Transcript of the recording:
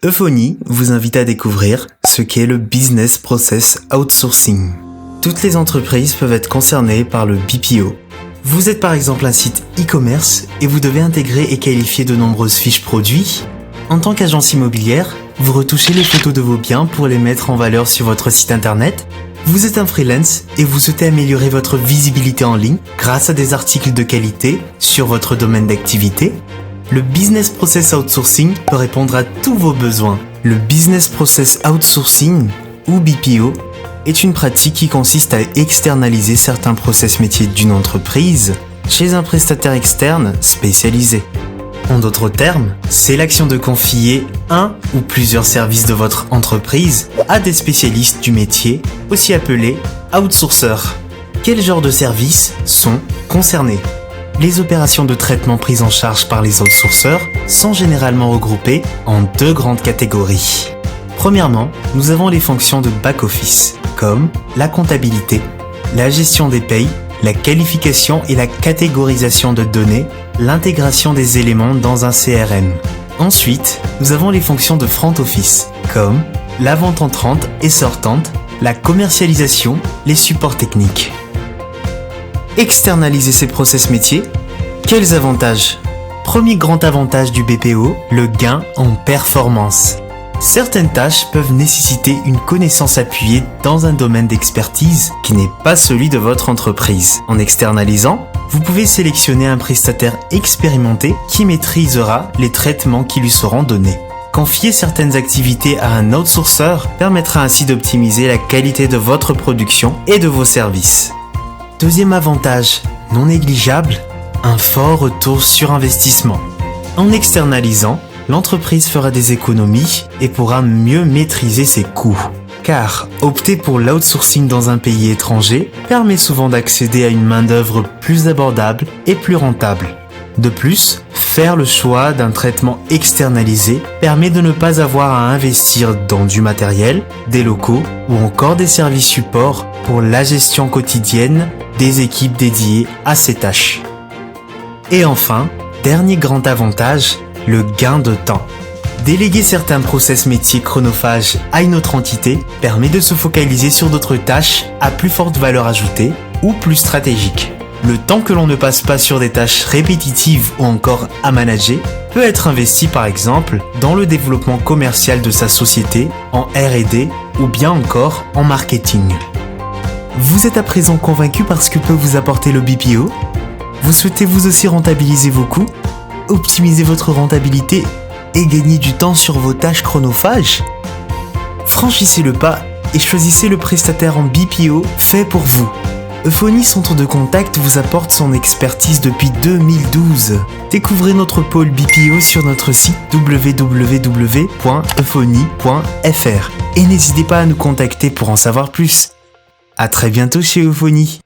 Euphony vous invite à découvrir ce qu'est le Business Process Outsourcing. Toutes les entreprises peuvent être concernées par le BPO. Vous êtes par exemple un site e-commerce et vous devez intégrer et qualifier de nombreuses fiches produits. En tant qu'agence immobilière, vous retouchez les photos de vos biens pour les mettre en valeur sur votre site internet. Vous êtes un freelance et vous souhaitez améliorer votre visibilité en ligne grâce à des articles de qualité sur votre domaine d'activité. Le Business Process Outsourcing peut répondre à tous vos besoins. Le Business Process Outsourcing, ou BPO, est une pratique qui consiste à externaliser certains process métiers d'une entreprise chez un prestataire externe spécialisé. En d'autres termes, c'est l'action de confier un ou plusieurs services de votre entreprise à des spécialistes du métier, aussi appelés outsourceurs. Quel genre de services sont concernés ? Les opérations de traitement prises en charge par les outsourceurs sont généralement regroupées en deux grandes catégories. Premièrement, nous avons les fonctions de back-office, comme la comptabilité, la gestion des payes, la qualification et la catégorisation de données, l'intégration des éléments dans un CRM. Ensuite, nous avons les fonctions de front office, comme la vente entrante et sortante, la commercialisation, les supports techniques. Externaliser ces process métiers, quels avantages ? Premier grand avantage du BPO, le gain en performance. Certaines tâches peuvent nécessiter une connaissance appuyée dans un domaine d'expertise qui n'est pas celui de votre entreprise. En externalisant, vous pouvez sélectionner un prestataire expérimenté qui maîtrisera les traitements qui lui seront donnés. Confier certaines activités à un outsourceur permettra ainsi d'optimiser la qualité de votre production et de vos services. Deuxième avantage, non négligeable, un fort retour sur investissement. En externalisant, l'entreprise fera des économies et pourra mieux maîtriser ses coûts. Car opter pour l'outsourcing dans un pays étranger permet souvent d'accéder à une main-d'œuvre plus abordable et plus rentable. De plus, faire le choix d'un traitement externalisé permet de ne pas avoir à investir dans du matériel, des locaux ou encore des services supports pour la gestion quotidienne des équipes dédiées à ces tâches. Et enfin, dernier grand avantage, le gain de temps. Déléguer certains process métiers chronophages à une autre entité permet de se focaliser sur d'autres tâches à plus forte valeur ajoutée ou plus stratégiques. Le temps que l'on ne passe pas sur des tâches répétitives ou encore à manager peut être investi par exemple dans le développement commercial de sa société, en R&D ou bien encore en marketing. Vous êtes à présent convaincu par ce que peut vous apporter le BPO ? Vous souhaitez vous aussi rentabiliser vos coûts, optimiser votre rentabilité et gagner du temps sur vos tâches chronophages ? Franchissez le pas et choisissez le prestataire en BPO fait pour vous. Euphony Centre de Contact vous apporte son expertise depuis 2012. Découvrez notre pôle BPO sur notre site www.euphony.fr et n'hésitez pas à nous contacter pour en savoir plus. À très bientôt chez Euphony.